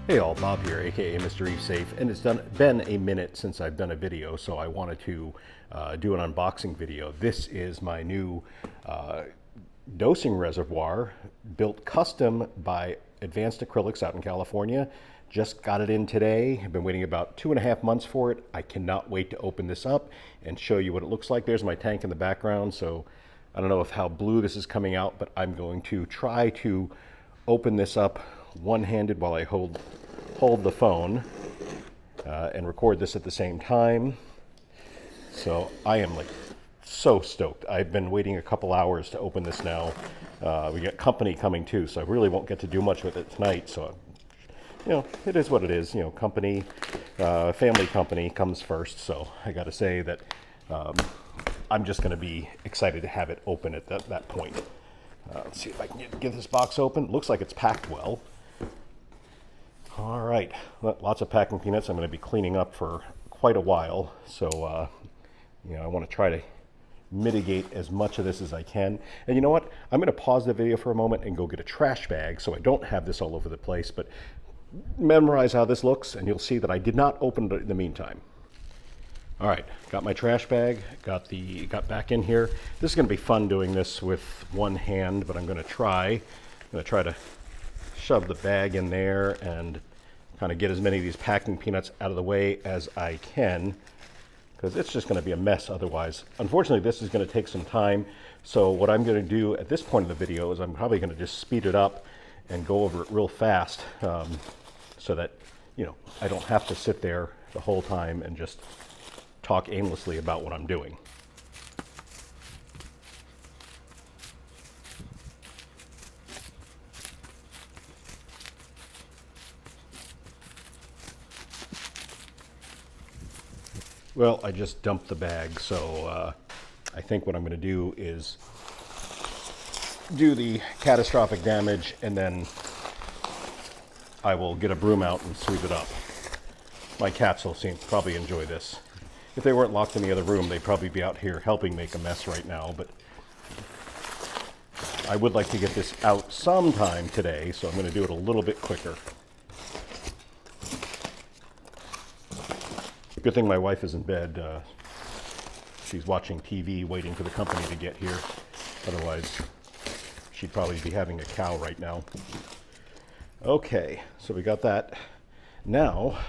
Hey all, Bob here, aka Mr. Reef Safe, and it's been a minute since I've done a video, so I wanted to do an unboxing video. This is my new dosing reservoir, built custom by Advanced Acrylics out in California. Just got it in today. I've been waiting about 2.5 months for it. I cannot wait to open this up and show you what it looks like. There's my tank in the background, so I don't know how blue this is coming out, but I'm going to try to open this up one-handed while I hold the phone and record this at the same time. So I am like so stoked. I've been waiting a couple hours to open this now. We got company coming too, so I really won't get to do much with it tonight. So, you know, it is what it is. You know, company, family company comes first. So I got to say that I'm just going to be excited to have it open at that point. Let's see if I can get this box open. Looks like it's packed well. All right, lots of packing peanuts. I'm going to be cleaning up for quite a while, so you know, I want to try to mitigate as much of this as I can. And you know what? I'm going to pause the video for a moment and go get a trash bag so I don't have this all over the place, but memorize how this looks and you'll see that I did not open it in the meantime. All right, got my trash bag, got back in here. This is going to be fun doing this with one hand, but I'm going to try to shove the bag in there and kind of get as many of these packing peanuts out of the way as I can, because it's just going to be a mess otherwise. Unfortunately, this is going to take some time, so what I'm going to do at this point of the video is I'm probably going to just speed it up and go over it real fast, so that, you know, I don't have to sit there the whole time and just talk aimlessly about what I'm doing. Well, I just dumped the bag, so I think what I'm going to do is do the catastrophic damage, and then I will get a broom out and sweep it up. My cats will probably enjoy this. If they weren't locked in the other room, they'd probably be out here helping make a mess right now, but I would like to get this out sometime today, so I'm going to do it a little bit quicker. Good thing my wife is in bed. She's watching TV, waiting for the company to get here. Otherwise, she'd probably be having a cow right now. Okay, so we got that. Now,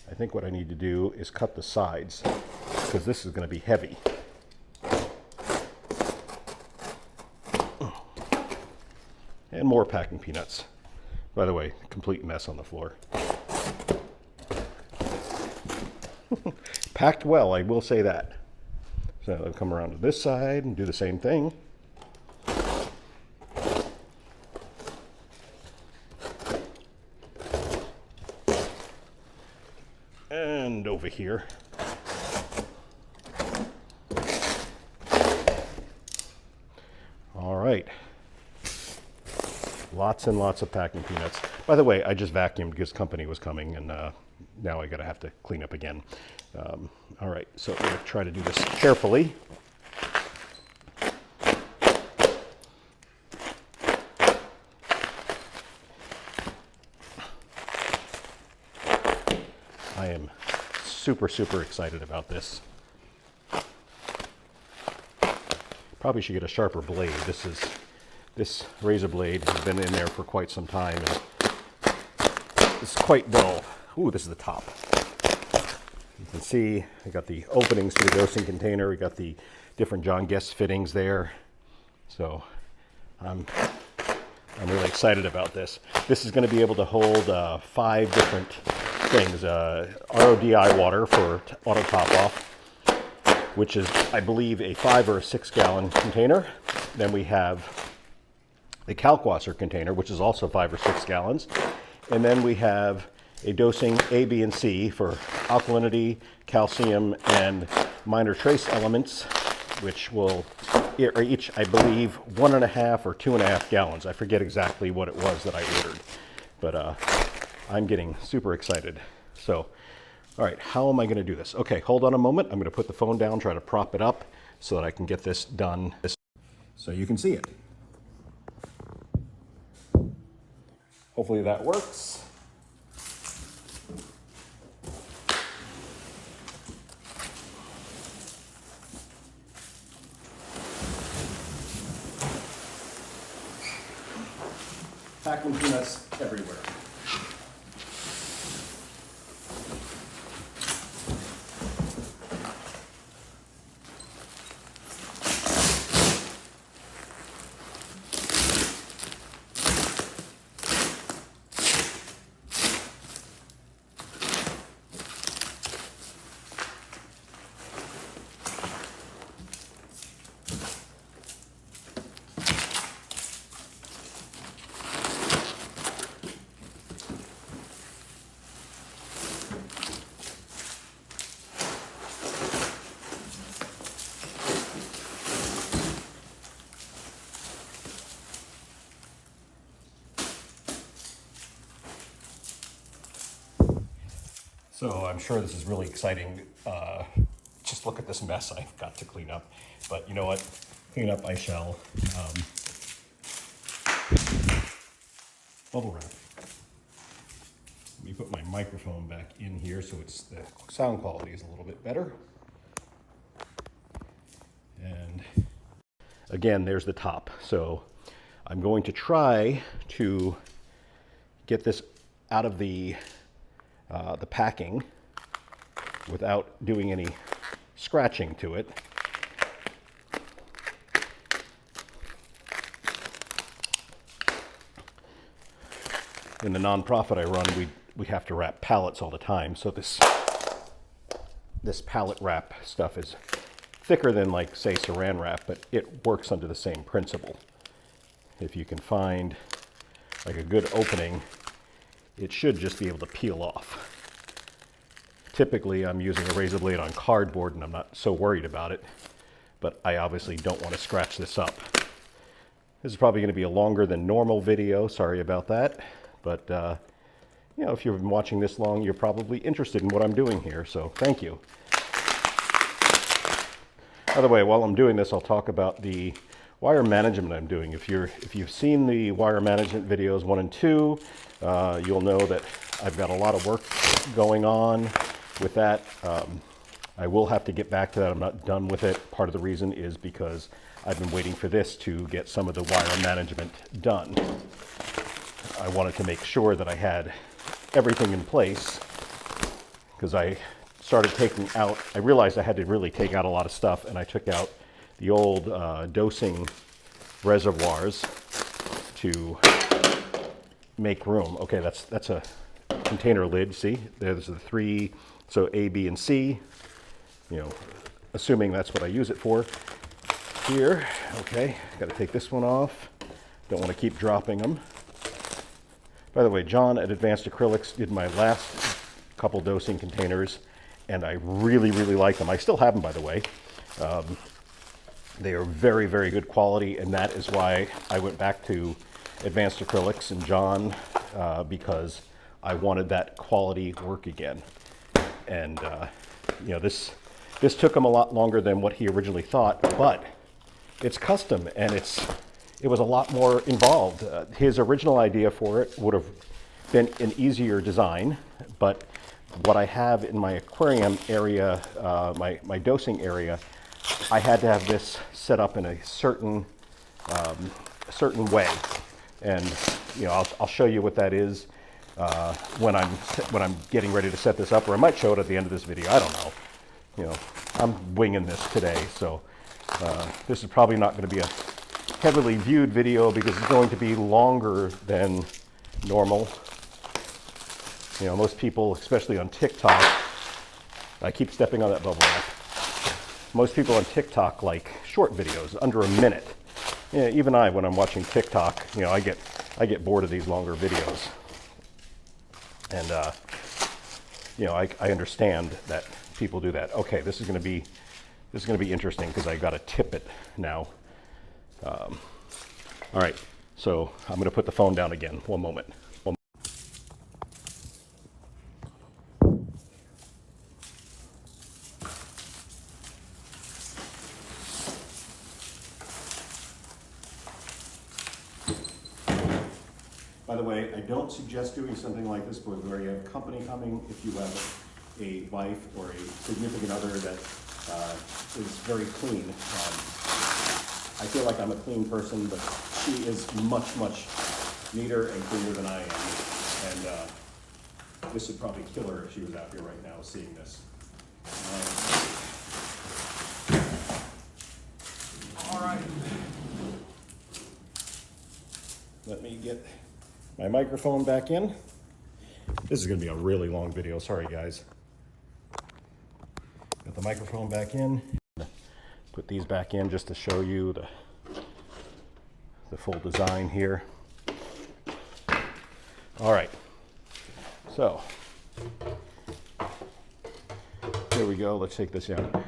I think what I need to do is cut the sides, because this is going to be heavy. And more packing peanuts. By the way, complete mess on the floor. Packed well, I will say that. So I'll come around to this side and do the same thing. And over here. All right. Lots and lots of packing peanuts. By the way, I just vacuumed because company was coming, and now I have to clean up again. All right, so we're going to try to do this carefully. I am super excited about this. Probably should get a sharper blade. This razor blade has been in there for quite some time, and it's quite dull. Ooh, this is the top. You can see I got the openings to the dosing container. We got the different John Guest fittings there. So I'm really excited about this. This is going to be able to hold 5 different things. RODI water for auto top off, which is, I believe, a 5 or 6 gallon container. Then we have a kalkwasser container, which is also 5 or 6 gallons. And then we have a dosing A, B, and C for alkalinity, calcium, and minor trace elements, which will each, I believe, 1.5 or 2.5 gallons. I forget exactly what it was that I ordered, but I'm getting super excited. So, all right, how am I going to do this? Okay, hold on a moment. I'm going to put the phone down, try to prop it up so that I can get this done so you can see it. Hopefully that works. everywhere. So I'm sure this is really exciting. Just look at this mess I've got to clean up. But you know what? Clean up I shall. Bubble wrap. Let me put my microphone back in here so it's the sound quality is a little bit better. And again, there's the top. So I'm going to try to get this out of the packing without doing any scratching to it. In the nonprofit I run, we have to wrap pallets all the time, so this pallet wrap stuff is thicker than, like, say, saran wrap, but it works under the same principle. If you can find like a good opening, it should just be able to peel off. Typically, I'm using a razor blade on cardboard and I'm not so worried about it, but I obviously don't want to scratch this up. This is probably going to be a longer than normal video, sorry about that, but you know, if you've been watching this long, you're probably interested in what I'm doing here, so thank you. By the way, while I'm doing this, I'll talk about the wire management I'm doing. If you've seen the wire management videos 1 and 2, you'll know that I've got a lot of work going on with that. I will have to get back to that. I'm not done with it. Part of the reason is because I've been waiting for this to get some of the wire management done. I wanted to make sure that I had everything in place because I started taking out, I realized I had to really take out a lot of stuff, and I took out the old dosing reservoirs to make room. Okay, that's a container lid. See, there's the 3, so A, B, and C. You know, assuming that's what I use it for. Here, okay, got to take this one off. Don't want to keep dropping them. By the way, John at Advanced Acrylics did my last couple dosing containers, and I really, really like them. I still have them, by the way. They are very, very good quality, and that is why I went back to Advanced Acrylics and John, because I wanted that quality work again. And you know, this took him a lot longer than what he originally thought, but it's custom, and it was a lot more involved. His original idea for it would have been an easier design, but what I have in my aquarium area, my dosing area, I had to have this set up in a certain way, and you know, I'll show you what that is when I'm getting ready to set this up, or I might show it at the end of this video. I don't know. You know, I'm winging this today, so this is probably not going to be a heavily viewed video because it's going to be longer than normal. You know, most people, especially on TikTok, I keep stepping on that bubble wrap. Most people on TikTok like short videos, under a minute. Yeah, even I, when I'm watching TikTok, you know, I get bored of these longer videos. And you know, I understand that people do that. Okay, this is going to be interesting because I got to tip it now. All right, so I'm going to put the phone down again. One moment. By the way, I don't suggest doing something like this where you have company coming. If you have a wife or a significant other that is very clean. I feel like I'm a clean person, but she is much, much neater and cleaner than I am. This would probably kill her if she was out here right now seeing this. All right. Let me get my microphone back in. This is going to be a really long video. Sorry, guys. Got the microphone back in. Put these back in just to show you the full design here. All right. So here we go. Let's take this out.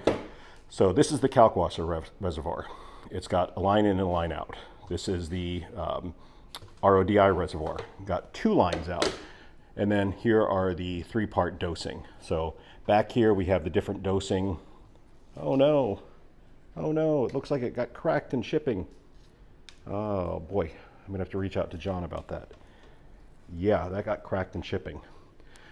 So this is the Kalkwasser reservoir. It's got a line in and a line out. This is the RODI reservoir. Got 2 lines out. And then here are the 3-part dosing. So back here we have the different dosing. Oh no. Oh no, it looks like it got cracked in shipping. Oh boy, I'm gonna have to reach out to John about that. Yeah, that got cracked in shipping.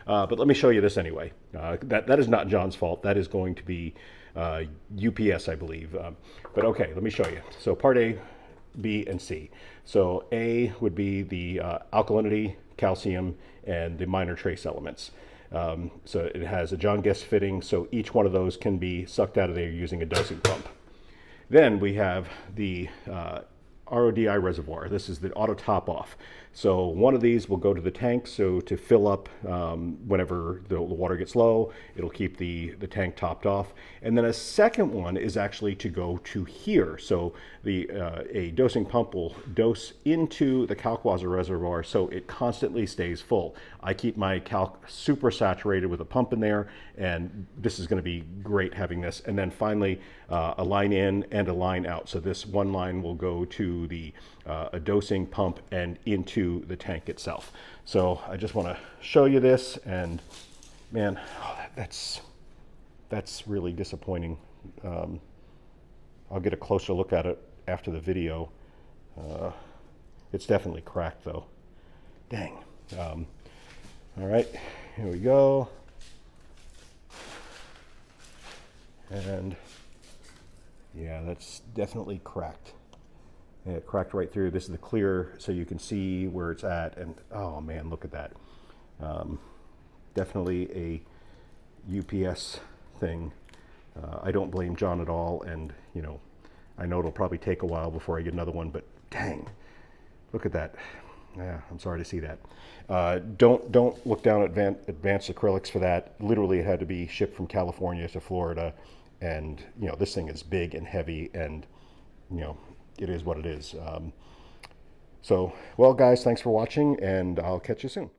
But let me show you this anyway. That is not John's fault. That is going to be UPS, I believe. But okay, let me show you. So part A, B, and C. So A would be the alkalinity, calcium, and the minor trace elements. So it has a John Guest fitting, so each one of those can be sucked out of there using a dosing pump. Then we have the RODI reservoir. This is the auto top off. So one of these will go to the tank, so to fill up whenever the water gets low, it'll keep the tank topped off. And then a second one is actually to go to here. So a dosing pump will dose into the Kalkwasser reservoir so it constantly stays full. I keep my calc super saturated with a pump in there, and this is going to be great having this. And then finally a line in and a line out. So this one line will go to the a dosing pump and into the tank itself. So I just want to show you this, and man, that's really disappointing. I'll get a closer look at it after the video. It's definitely cracked though. Dang. All right, here we go. And yeah, that's definitely cracked. And it cracked right through. This is the clear, so you can see where it's at. And oh man, look at that. Definitely a UPS thing. I don't blame John at all. And you know, I know it'll probably take a while before I get another one, but dang, look at that. Yeah, I'm sorry to see that. Don't look down at Advanced Acrylics for that. Literally, it had to be shipped from California to Florida. And you know, this thing is big and heavy, and you know, it is what it is. So, well, guys, thanks for watching, and I'll catch you soon.